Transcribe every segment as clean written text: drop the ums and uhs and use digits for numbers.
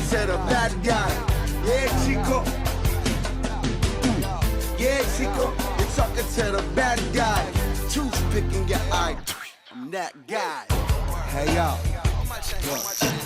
to the bad guy. Yeah, Chico. Yeah, Chico. You're talking to the bad guy. Toothpicking your eye. I'm that guy. Hey, yo. Look,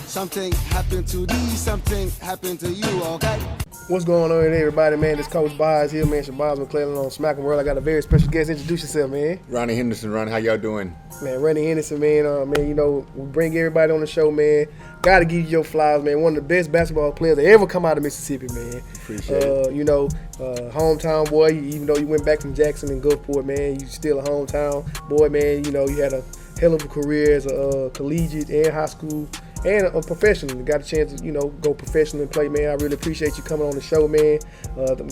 something happened to these, something happened to you, okay? What's going on today, everybody, man? This Coach Boz here, man. Shabazz McClellan on SMACM World. I got a very special guest. Introduce yourself, man. Ronnie Henderson. Ronnie, how y'all doing? Man, Ronnie Henderson, man. You know, we bring everybody on the show, man. Got to give you your flowers, man. One of the best basketball players that ever come out of Mississippi, man. Appreciate it. You know, hometown boy. Even though you went back from Jackson and Gulfport, man, you still a hometown boy, man. You know, you had a hell of a career as a collegiate and high school and a professional. You got a chance to, you know, go professional and play, man. I really appreciate you coming on the show, man.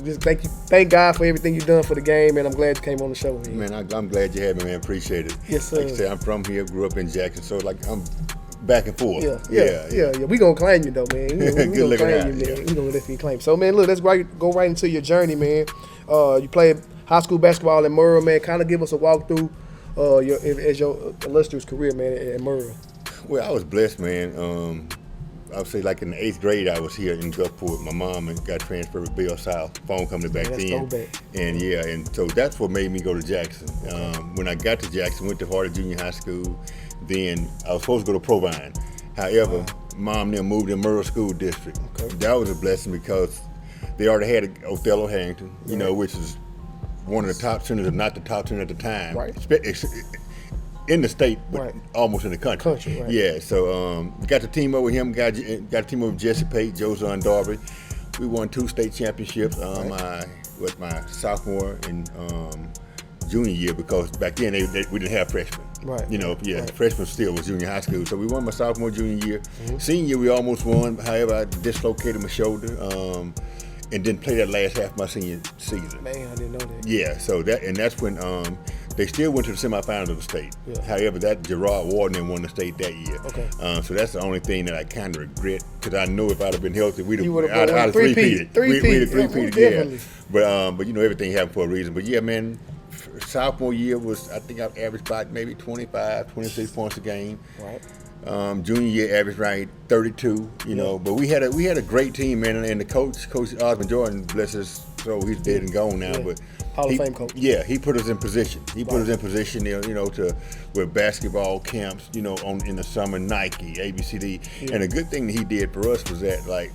Just thank God for everything you've done for the game, and I'm glad you came on the show, man. Man, I'm glad you had me, man. Appreciate it. Yes, sir. Like I said, I'm from here, grew up in Jackson, so like I'm back and forth. Yeah. We gonna claim you though, man. We Good gonna looking claim out, you, man. yeah. We gonna definitely claim. So, man, look, let's go right into your journey, man. You played high school basketball at Murrah, man. Kind of give us a walkthrough your illustrious career, man, at Murrah. Well, I was blessed, man. I would say like in the 8th grade, I was here in Gulfport. My mom got transferred to Bell South, phone company back then. And so that's what made me go to Jackson. When I got to Jackson, went to Hardy Junior High School. Then I was supposed to go to Provine. However, Mom then moved in Murrah School District. Okay. That was a blessing because they already had Othello Harrington, you know, which is one of the top centers, if not the top center at the time. Right. In the state, but right. almost in the country. Right. Yeah, so got to team up with him, got to team up with Jesse Pate, Josiah Darby. We won 2 state championships my sophomore and junior year, because back then we didn't have freshmen. Right. You know, right. Freshman still was junior high school. So we won my sophomore, junior year. Senior year, we almost won. However, I dislocated my shoulder and didn't play that last half of my senior season. Man, I didn't know that. Yeah, so that's when they still went to the semifinals of the state. Yeah. However, that Gerard Warden won the state that year. Okay. So that's the only thing that I kind of regret, because I know if I'd have been healthy, we'd have three-peated. We'd have three-peated, definitely. But you know, everything happened for a reason. But yeah, man, sophomore year was, I think I averaged about maybe 25, 26 points a game. Right. Junior year averaged right 32, you know. But we had a great team, man, and the Coach Osmond Jordan, bless his soul, he's dead and gone now, but Hall of Fame coach. Yeah, he put us in position. He put us in position, you know, with basketball camps, you know, in the summer, Nike, ABCD. Yeah. And the good thing that he did for us was that, like,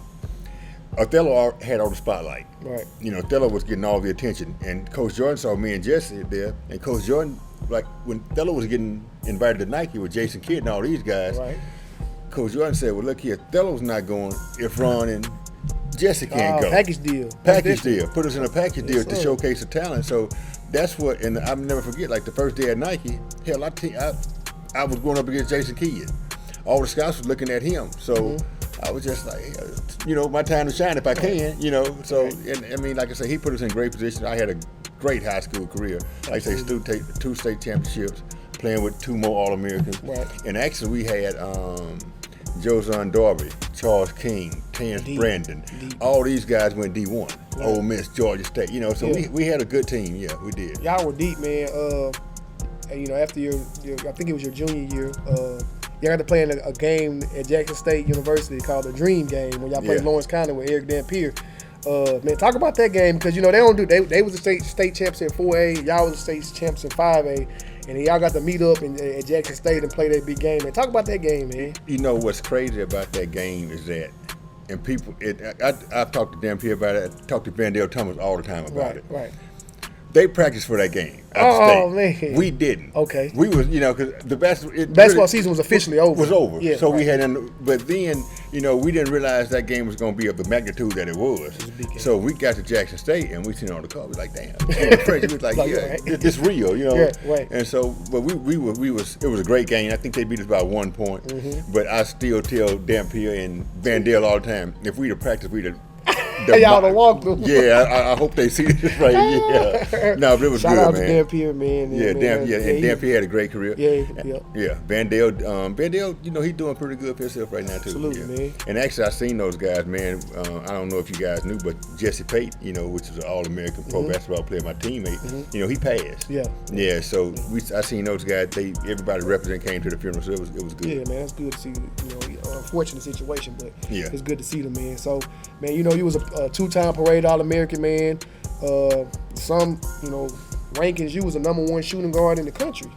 Othello had all the spotlight. Right. You know, Othello was getting all the attention, and Coach Jordan saw me and Jesse there, and Coach Jordan, like when Othello was getting invited to Nike with Jason Kidd and all these guys, right. Coach Jordan said, "Well, look here, Othello's not going if Ron and Jesse can't go." Package deal. Put us in a package deal to showcase the talent. So that's what, and I'll never forget, like the first day at Nike, hell, I was going up against Jason Kidd. All the scouts was looking at him. So I was just like, you know, my time to shine if I can, you know. So, and I mean, like I said, he put us in great position. I had a great high school career. Like I say, 2 state championships, playing with 2 more All-Americans. Right. And actually we had Josiah Darby, Charles King, Terrence Brandon. All these guys went D1. Right. Ole Miss, Georgia State, you know, so we had a good team. Yeah, we did. Y'all were deep, man. And, you know, after your I think it was your junior year, y'all got to play in a game at Jackson State University called the Dream Game, when y'all played Lawrence County with Eric Dampier. Man, talk about that game, because, you know, they was the state champs in 4A, y'all was the state champs in 5A, and y'all got to meet up at Jackson State and play that big game, man. Talk about that game, man. You know what's crazy about that game is that, and people, I've talked to Dampier about it, I talk to Vandale Thomas all the time about it. Right. They practiced for that game. Man. We didn't. Okay. We was, you know, because the basketball season was officially over. Was over. Yeah, so we had, but then, you know, we didn't realize that game was going to be of the magnitude that it was. So we got to Jackson State and we seen all the calls. We like, damn. We was like, yeah, this real, you know. Yeah, right. And so, but we was. It was a great game. I think they beat us by 1 point. But I still tell Dampier and Vandale all the time, if we'd have practiced, we'd have. Y'all done walked through. Yeah, I hope they see this right. Yeah, no, but it was Shout good, out man. to Dampier, man. And Dampier had a great career. Yeah. Vandale, you know, he's doing pretty good for himself right now too. Absolutely, man. And actually, I seen those guys, man. I don't know if you guys knew, but Jesse Pate, you know, which is an All-American pro basketball player, my teammate. You know, he passed. Yeah. So I seen those guys. Everybody represent came to the funeral, so it was good. Yeah, man, that's good to see. You know, unfortunate situation, but Yeah. it's good to see them, man. So, man, you was a 2-time Parade All-American, man. Some, rankings, you was the #1 shooting guard in the country.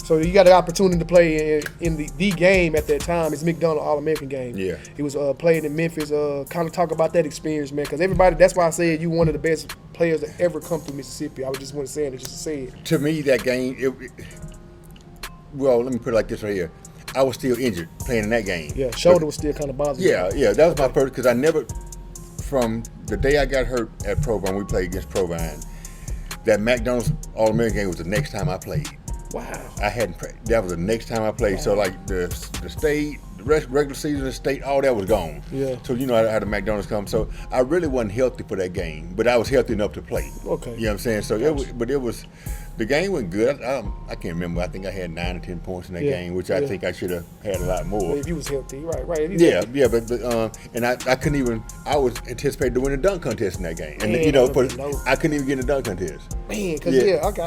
So you got the opportunity to play in the game at that time. It's McDonald All-American game. Yeah. He was playing in Memphis. Kind of talk about that experience, man, because everybody. That's why I said you one of the best players that ever come through Mississippi. I was just want to say it just to say it. To me, that game. Well, let me put it like this right here. I was still injured playing in that game. Yeah, shoulder was still kind of bothering. Yeah. That was my first because I never, from the day I got hurt at Provine, we played against Provine. That McDonald's All-American game was the next time I played. Wow. I hadn't. That was the next time I played. Wow. So like the state, the regular season, the state, all that was gone. Yeah. So I had the McDonald's come. So I really wasn't healthy for that game, but I was healthy enough to play. Okay. You know what I'm saying? So it was. The game went good. I can't remember. I think I had 9 or 10 points in that game, which I think I should have had a lot more. Well, if you was healthy, right. Yeah, but and I couldn't even. I was anticipating to win a dunk contest in that game, and I couldn't even get in the dunk contest. Man, because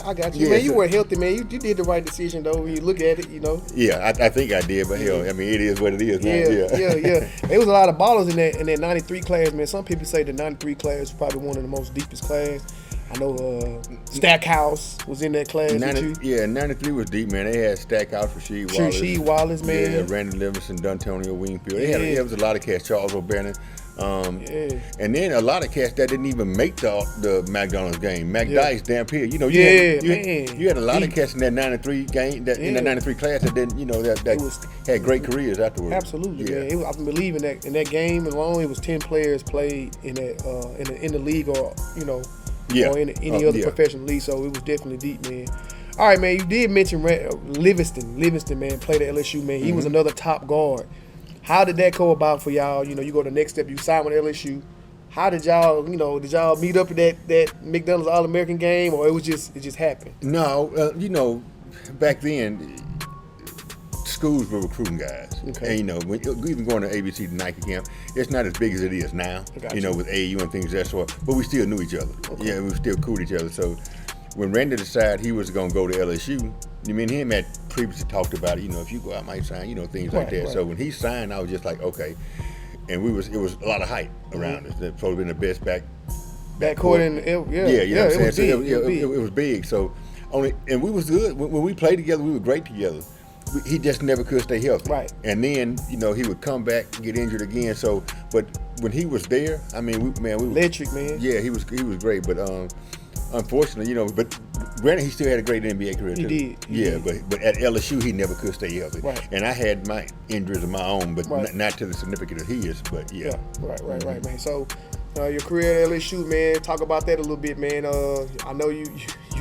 I got you. Man, you were healthy, man. You did the right decision though. When you look at it, Yeah, I think I did, but hell, I mean, it is what it is. Yeah. There was a lot of ballers in that 93 class, man. Some people say the 93 class was probably one of the most deepest class. I know Stackhouse was in that class. 93 was deep, man. They had Stackhouse, Rasheed Wallace, man. Yeah, Randy Livingston, D'Antonio Wingfield. There was a lot of cats. Charles O'Bannon. And then a lot of cats that didn't even make the McDonald's game. McDyess, Dampier. You had a lot of cats in that 93 game, in that 93 class that didn't, that had great careers afterwards. Absolutely, man. I believe in that game alone. It was 10 players played in that in the league, or or in any other professional league. So it was definitely deep, man. All right, man. You did mention Livingston, man, played at LSU, man. He was another top guard. How did that go about for y'all? You go the next step. You signed with LSU. How did y'all, did y'all meet up at that McDonald's All-American game, or it just happened? No, back then, schools were recruiting guys. Okay. And when even going to ABC to Nike camp, it's not as big as it is now. With AAU and things of that sort. But we still knew each other. Okay. Yeah, we were still cool with each other. So when Randy decided he was going to go to LSU, me and him had previously talked about it. If you go, I might sign. Things like that. Right. So when he signed, I was just like, okay. And it was a lot of hype around us. That's probably been the best backcourt in you know what I'm saying? It was big. So and we was good when we played together. We were great together. He just never could stay healthy. Right. And then, he would come back and get injured again. So, but when he was there, I mean, we electric, man. Yeah, he was great. But unfortunately, but granted, he still had a great NBA career too. He did. But at LSU, he never could stay healthy. Right. And I had my injuries of my own, but not to the significance of his. But yeah. Right, man. So. Your career at LSU, man. Talk about that a little bit, man. I know you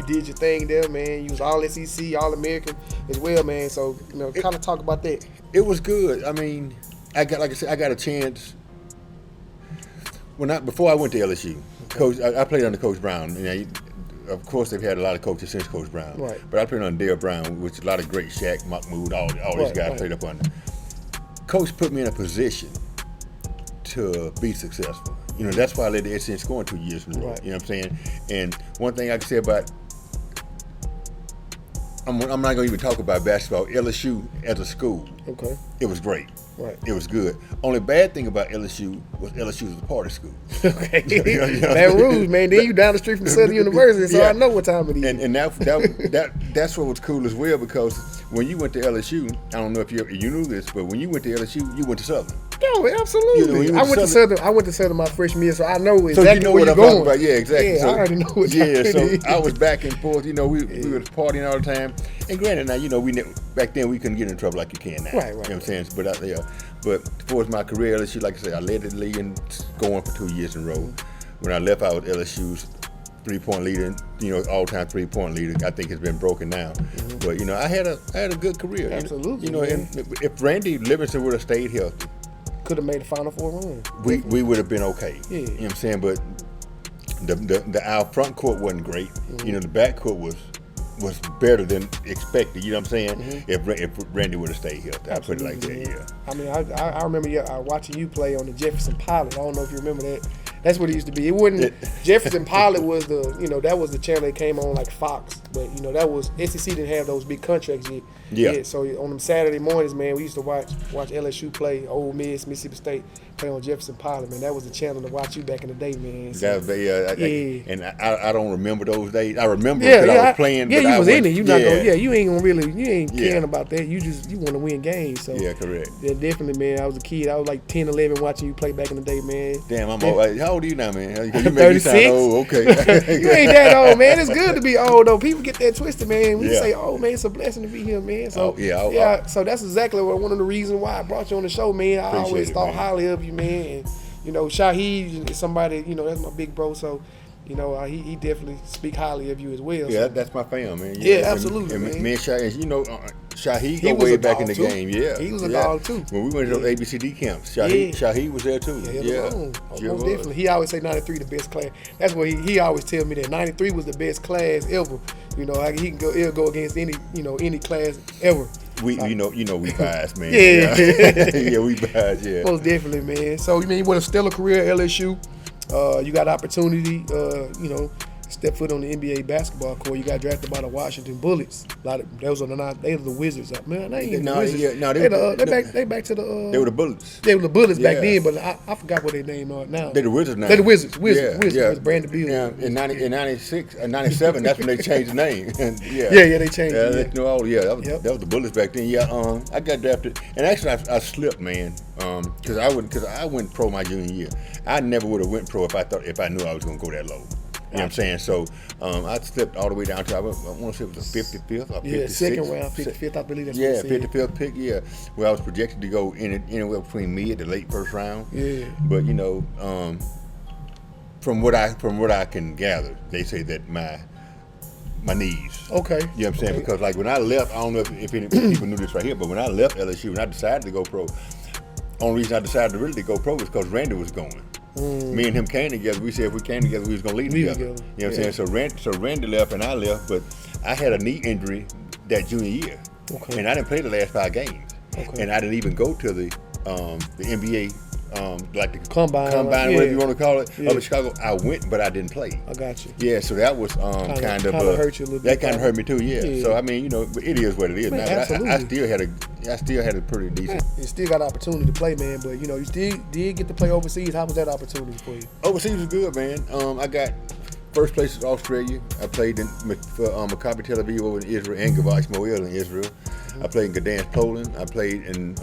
did your thing there, man. You was all SEC, all American as well, man. So kind of talk about that. It was good. I mean, I got a chance. Before I went to LSU, Coach, I played under Coach Brown. Of course, they've had a lot of coaches since Coach Brown. Right. But I played under Dale Brown, which a lot of great Shaq, Mahmoud, all these guys played up under. Coach put me in a position to be successful. That's why I led the SN scoring 2 years in a row. Right. You know what I'm saying? And one thing I can say about, I'm not going to even talk about basketball. LSU as a school, it was great. Right. It was good. Only bad thing about LSU was a party school. Okay. That rules, man. Then you down the street from Southern University, so I know what time it is. And that's what was cool as well, because when you went to LSU, I don't know if you knew this, but when you went to LSU, you went to Southern. No, absolutely. I went to Southern my freshman year, so I know exactly so you know where what you're I'm going. talking about. Yeah, exactly. Yeah, so, I already know what so I was back and forth. We were partying all the time. And granted, now, back then we couldn't get in trouble like you can now. Right. You know what I'm saying? But as far as my career at LSU, like I said, I led the league in scoring for 2 years in a row. When I left, I was LSU's three-point leader, all-time three-point leader. I think it's been broken now. But I had a good career. Absolutely. And if Randy Livingston would have stayed healthy, could have made the Final Four run. We would have been okay. Yeah. You know what I'm saying? But our front court wasn't great. The back court was better than expected. You know what I'm saying? If Randy would have stayed healthy, I put it like that. Yeah. I mean, I remember watching you play on the Jefferson Pilot. I don't know if you remember that. That's what it used to be. It wasn't Jefferson Pilot was that was the channel that came on like Fox, but that was SEC didn't have those big contracts yet. Yeah. So on them Saturday mornings, man, we used to watch LSU play, Ole Miss, Mississippi State play on Jefferson Pilot, man. That was the channel to watch you back in the day, man. So, And I don't remember those days. I remember because I was playing. Yeah, but you was in it. You not gonna, you ain't Yeah. caring about that. You want to win games. So Yeah, correct. Yeah, definitely, man. I was a kid. I was like 10, 11 watching you play back in the day, man. Damn, I'm old. How old are you now, man? You make me 36. sound old. Okay. You ain't that old, man. It's good to be old, though. People get that twisted, man. We Yeah. say, oh, man, it's a blessing to be here, man. So, yeah. So that's exactly one of the reasons why I brought you on the show, man. I always thought highly of you, man. And, you know, Shaheed is somebody, you know, that's my big bro. So, you know, he definitely speak highly of you as well. Yeah, So. that's my fam, man. Yeah, absolutely, and man. Me and Shaheed, you know, Shaheed He go was way a back dog, in the too. game. Yeah, He was a dog, too. When we went to those ABCD camps, Shaheed was there too. Yeah, most definitely. He always say 93 the best class. That's what he always tell me that 93 was the best class ever. You know, he'll go against any class ever. We we biased, man. Yeah. Yeah, we biased. Yeah, most definitely, man. So you went a stellar career at LSU. You got opportunity. Step foot on the NBA basketball court. You got drafted by the Washington Bullets. They were the Wizards. Man, they ain't the Wizards. They back to the. They were the Bullets. They were the Bullets back then, but I forgot what their name are now. They're the Wizards now. They're the Wizards. Yeah. It's Brandon Beal. Yeah, in 96, 97, that's when they changed the name. They changed it. That was the Bullets back then. Yeah, I got drafted, and actually I slipped, man, because I went pro my junior year. I never would have went pro if I knew I was going to go that low. You know what I'm saying? So I slipped all the way down to I want to say it was the 55th or 56th. Yeah, second round, 55th, I believe that's what it 55th pick. Yeah, where I was projected to go anywhere between mid to late first round. Yeah. But from what I can gather, they say that my knees. Okay. You know what I'm saying? Because like when I left, I don't know if any people knew this right here, but when I left LSU and I decided to go pro, only reason I decided to really go pro was because Randy was going. Me and him came together. We said if we came together, we was gonna leave together. You know what I'm saying? So Randy left and I left, but I had a knee injury that junior year, and I didn't play the last 5 games, and I didn't even go to the NBA. Like the combine, whatever you want to call it, up in Chicago. I went, but I didn't play. I got you. Yeah, so that was kind of hurt you a little bit. That kind of hurt me too. Yeah. So I mean, it is what it is. Man, now, absolutely. I still had a pretty decent. You still got opportunity to play, man. But you still did get to play overseas. How was that opportunity for you? Overseas was good, man. I got first place in Australia. I played for Maccabi Tel Aviv over in Israel and Gavash Moel in Israel. I played in Gdansk, Poland. I played in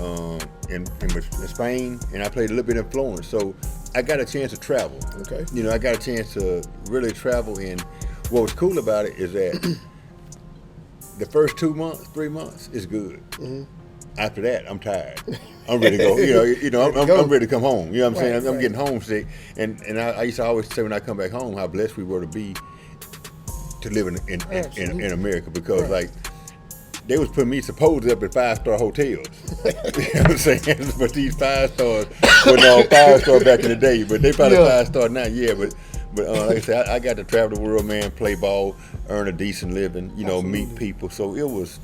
Spain, and I played a little bit in Florence. So I got a chance to travel. Okay. I got a chance to really travel. And what was cool about it is that the first 2 months, 3 months is good. Mm-hmm. After that, I'm tired. I'm ready to go. I'm ready to come home. You know what I'm saying? I'm getting homesick. And I used to always say when I come back home how blessed we were to be to live in America, because like they was putting me supposedly up at 5-star hotels. You know what I'm saying? But these 5 stars wasn't all 5-star back in the day, but they probably 5-star now. Yeah, but like I said, I got to travel the world, man, play ball, earn a decent living, meet people. So it was,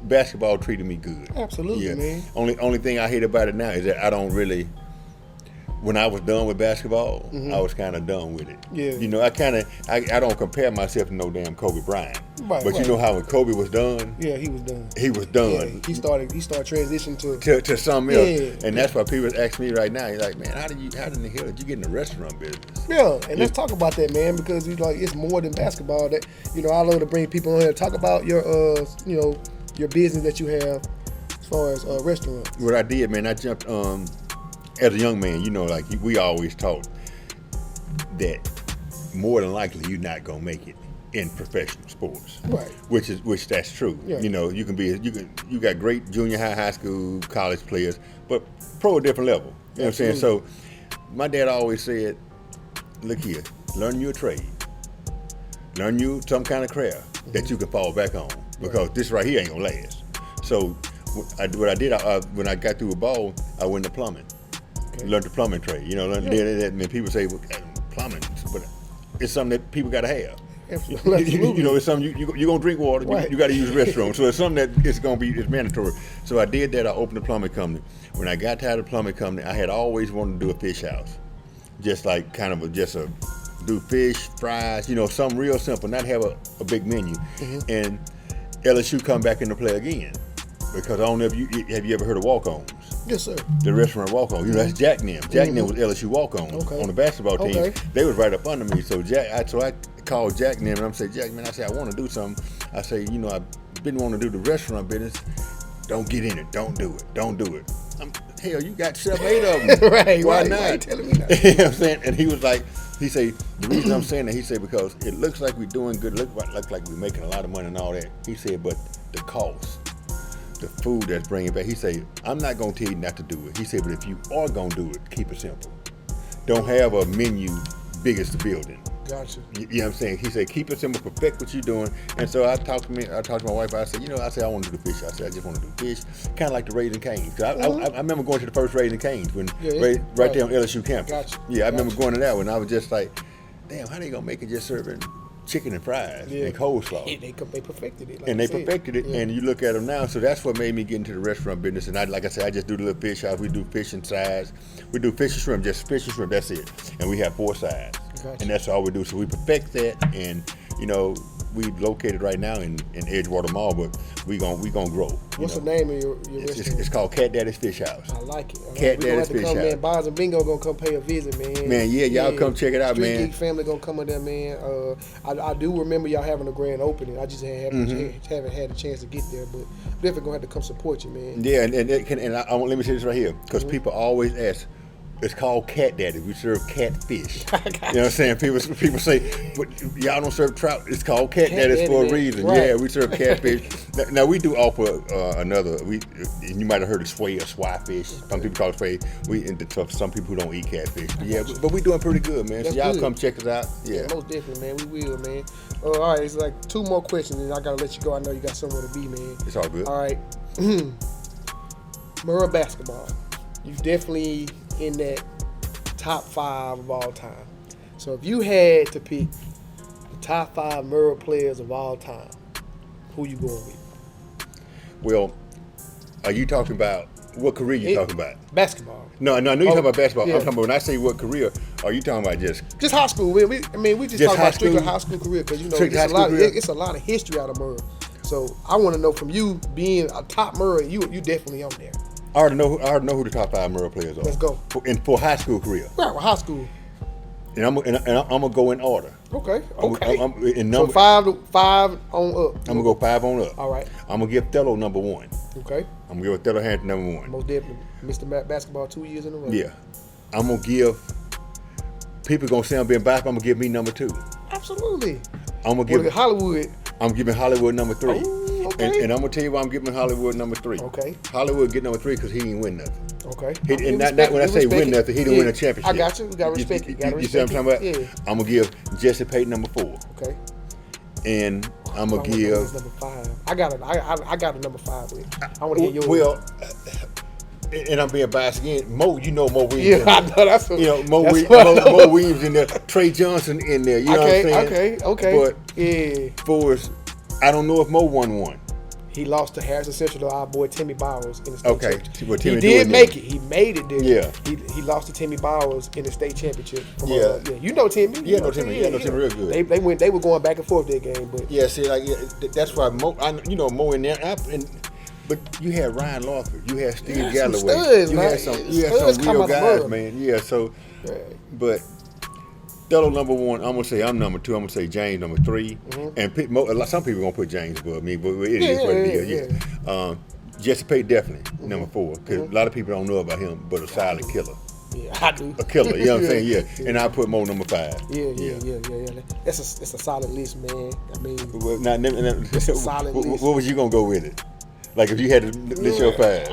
basketball treated me good. Absolutely, man. Only thing I hate about it now is that I don't really. When I was done with basketball, I was kind of done with it. Yeah. I don't compare myself to no damn Kobe Bryant. Right. But you know how when Kobe was done. Yeah, he was done. He was done. Yeah, he started transitioning to something else. And that's why people ask me right now. He's like, man, how in the hell did you get in the restaurant business? Yeah, and let's talk about that, man, because it's more than basketball. That I love to bring people on here to talk about your your business that you have as far as restaurants. What I did, man, I jumped as a young man, like we always taught that more than likely you're not gonna make it in professional sports, right? Which that's true. Yeah. You got great junior high school, college players, but pro a different level. You know what I'm saying? So my dad always said, look here, learn you a trade, learn you some kind of craft that you can fall back on, because this right here ain't gonna last. So what I did, when I got through with ball, I went to plumbing. Learned the plumbing trade. When people say plumbing, but it's something that people got to have. Absolutely. It's something you're gonna drink water. Right. You got to use the restroom. So it's something that it's mandatory. So I did that. I opened a plumbing company. When I got tired of the plumbing company, I had always wanted to do a fish house, just like do fish fries. Something real simple, not have a big menu. And LSU come back into play again. Because I don't know if have you ever heard of walk-ons? Yes, sir. The restaurant walk-on. You know, that's Jack Nem. Jack Nem was LSU walk-on on the basketball team. Okay. They was right up under me. So I called Jack Nem and I'm saying, Jack, man, I said, I want to do something. I say, you know, I've been wanting to do the restaurant business. Don't get in it. Don't do it. Don't do it. Hell, you got 7, 8 of them. Right, Why right. not? Why you telling me that? You know what I'm saying? And he was like, he say, the reason I'm saying that, he said, because it looks like we're doing good, look like we're making a lot of money and all that. He said, but the cost, the food that's bringing back, he said, I'm not going to tell you not to do it. He said, but if you are going to do it, keep it simple. Don't have a menu big as the building. Gotcha. You know what I'm saying? He said, keep it simple, perfect what you're doing. And so I talked to my wife. I said, I want to do the fish. I said, I just want to do fish, kind of like the Raising Cane's. I remember going to the first Raising Cane's when right there on LSU campus. Gotcha. Yeah, I remember going to that one. I was just like, damn, how they gonna make it just serving chicken and fries and coleslaw? They perfected it. Like And they perfected it, and you look at them now. So that's what made me get into the restaurant business. And like I said, I just do the little fish house. We do fish and sides. We do fish and shrimp, just fish and shrimp. That's it. And we have 4 sides, and that's all we do. So we perfect that, and we located right now in Edgewater Mall, but we gonna grow. What's the name of your restaurant? It's called Cat Daddy's Fish House. I like it. Cat We're Daddy's Fish come, House. Man, Bonds and Bingo gonna come pay a visit, man. Man, y'all come check it out, Street man. Geek family gonna come in there, man. I do remember y'all having a grand opening. I just haven't had a chance to get there, but definitely gonna have to come support you, man. Yeah, let me say this right here, because people always ask. It's called Cat Daddy. We serve catfish. You know what I'm saying? People say, but y'all don't serve trout. It's called Cat Daddy for a reason. Right. Yeah, we serve catfish. Now we do offer another. You might have heard of sway or swai fish. Some people call it sway. Some people who don't eat catfish. But we doing pretty good, man. That's so y'all good. come check us out. Yeah. Most definitely, man. We will, man. All right, it's like 2 more questions, and I gotta let you go. I know you got somewhere to be, man. It's all good. All right. Murrah basketball. You definitely in that top 5 of all time. So if you had to pick the top 5 Murrah players of all time, who you going with? Well, are you talking about what career you talking about? Basketball. No, I know you're talking about basketball. Yeah. I'm talking about when I say what career, are you talking about just high school. We just Just talking high about strictly school? high school career because Strictly high school career? it's a lot of history out of Murrah. So I want to know from you being a top Murrah, you definitely on there. I already know who the top 5 Murrah players are. Let's go. For high school career. Right, well, high school. And I'm gonna go in order. Okay. I'm in So number. 5 on up. I'm gonna go 5 on up. All right. I'm gonna give Thello number 1. Okay. I'm gonna give Thello Hampton number 1. Most definitely. Mr. Basketball 2 years in a row. Yeah. I'm gonna give. People gonna say I'm being biased. I'm gonna give me number 2. Absolutely. I'm gonna give Hollywood. I'm giving Hollywood number 3. Oh, okay. And I'm gonna tell you why I'm giving Hollywood number 3. Okay. Hollywood get number 3 because he didn't win nothing. Okay. And not when I say win nothing, he didn't win a championship. I got you. You gotta respect it. You see what I'm talking about? Yeah. I'm gonna give Jesse Payton number 4. Okay. And I'm gonna I wanna know give. who's number 5. I got a number 5 with. I want to hear yours. Well, and I'm being biased again. Mo Williams. Yeah, I know that's what, Mo Williams in there. Trey Johnson in there. You know what I'm saying? Okay. But yeah, Forrest, I don't know if Mo won one. he lost to Harrison Central to our boy Timmy Bowers in the state Okay. championship. Well, He Timmy did doing make that. it. He made it there. Yeah. He lost to Timmy Bowers in the state championship. From, Yeah. You know Timmy. Yeah, I know Timmy. Yeah, I know Timmy real good. They were going back and forth that game, but Yeah, see, that's why Mo. Mo in there. But you had Ryan Lawford, you had Steve some Galloway, studs, you man. had some Studs come real out the guys, mud. man. Yeah, so, Right. but Thello number 1. I'm gonna say I'm number 2. I'm gonna say James number 3, and some people gonna put James above me, but it is what it is. Yeah. Jesse Payton definitely number 4 because a lot of people don't know about him, but a silent killer, yeah, I do. a killer. You know what I'm saying? Yeah. And I put Mo number 5. Yeah. It's a solid list, man. I mean, Well, now, It's a solid list. what was you gonna go with it? Like if you had to list your 5,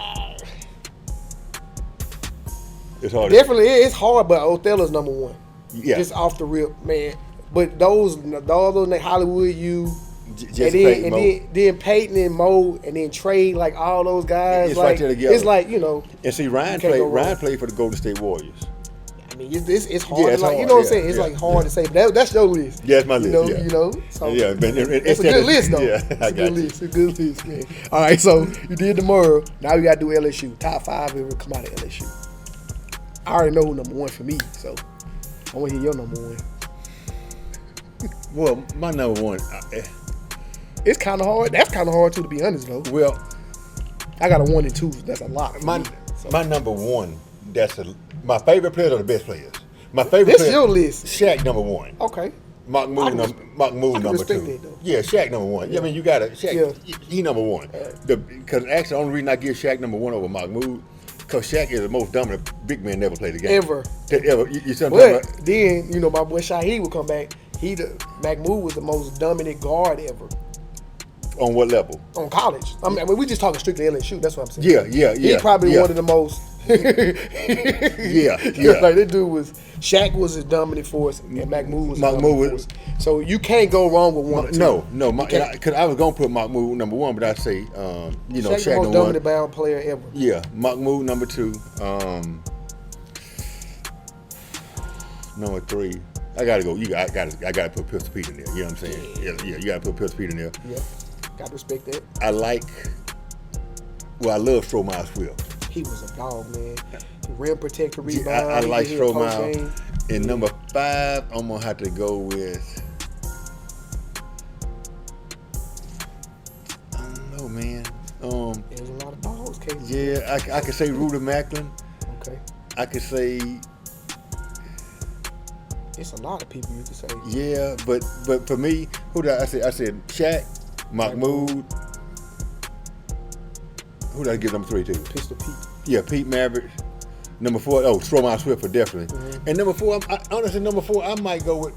it's hard. definitely it's hard, but Othello's number 1. Yeah. Just off the rip, man. But those Hollywood, Jesse Payton, Mo. then Peyton and Mo, and then Trey, like all those guys, It's like right there together. it's like And see, Ryan can't go wrong. played for the Golden State Warriors. I mean, it's hard. Yeah, it's like, hard, you know what I'm yeah, saying? It's yeah, like hard to say, but that's your list. Yeah, it's my list, yeah. You know. So Yeah, but it's a good list though. Yeah, it's I a got good you. list. It's a good list, man. All right, so you did tomorrow. Now we got to do LSU. Top 5 ever come out of LSU. I already know who number 1 for me, so I want to hear your number 1. Well, my number 1, It's kind of hard. That's kind of hard too, to be honest though. Well, I got a 1 and 2. That's a lot. my number one. My favorite players are the best players. My favorite. This your list. Shaq number 1. Okay. Mahmoud number 2. That, though. Yeah, Shaq number 1. Yeah. I mean, you got to Shaq. Yeah. He number 1. Because actually, the only reason I give Shaq number 1 over Mahmoud, because Shaq is the most dominant big man never played the game. Ever. You see what I'm talking about? Then you know my boy Shaheed would come back. Mahmoud was the most dominant guard ever. On what level? On college. I mean, we just talking strictly LSU. That's what I'm saying. Yeah. He probably one of the most. yeah. Like this dude was. Shaq was a dominant force, and Mahmoud was a dominant force. So you can't go wrong with one. No. Because I was gonna put Mahmoud number 1, but I say, Shaq the most number dominant 1. bound player ever. Yeah, Mahmoud number 2. Number 3. I gotta go. I gotta put Pistol Pete in there. You know what I'm saying? Yeah. You gotta put Pistol Pete in there. Yeah, gotta respect that. I love Stromile Swift. He was a dog, man. Rim protector, rebound. I like Stromile. And number 5, I'm gonna have to go with. I don't know, man. There's a lot of dogs, Casey. Yeah, I could say Rudy Macklin. Okay. I could say. It's a lot of people you could say. Yeah, but for me, who did I say? I said Shaq, Mahmoud. Who did I give number 3 to? Pistol Pete. Yeah, Pete Maverick. Number 4, Stromile Swift for definitely. Mm-hmm. And number 4, honestly, number 4, I might go with.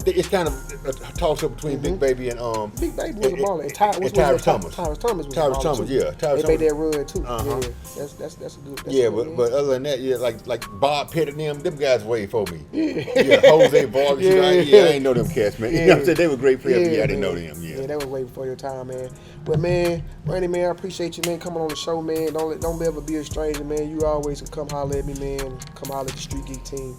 It's kind of a toss up between Big Baby and Big Baby was a baller. And Tyrus Thomas. Tyrus Thomas was a Tyrus baller Thomas, too. yeah. Tyrus they made that run too. Uh-huh. Yeah, that's a good. But other than that, yeah, like Bob Pitt and them guys way for me. Yeah, Jose Vargas. I ain't know them cats, man. You know what I'm saying? They were great players. I didn't know them. Yeah, they were way before your time, man. But man, Ronnie, man, I appreciate you, man, coming on the show, man. Don't ever be a stranger, man. You always can come holler at me, man. Come holler at the Street Geek team.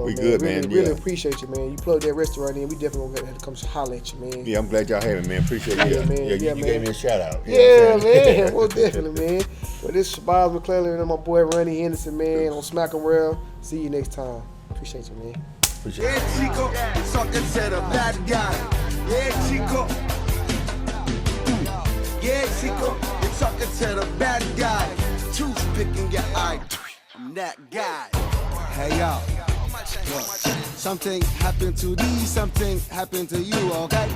We good, man. Really appreciate you, man. You plugged that restaurant in. We definitely gonna have to come holler at you, man. Yeah, I'm glad y'all having me, man. Appreciate it. Yeah, man. You gave me a shout out. Man. Well, definitely, man. Well, this is Shabazz McClellan and my boy Ronnie Henderson, man, on SMACM World. See you next time. Appreciate you, man. Appreciate it. Yeah, Chico, something said a bad guy. Yeah, Chico. Yeah, Chico, something said a bad guy. Toothpicking your eye. I'm that guy. Hey, yo. Look, something happened to these, something happened to you, okay?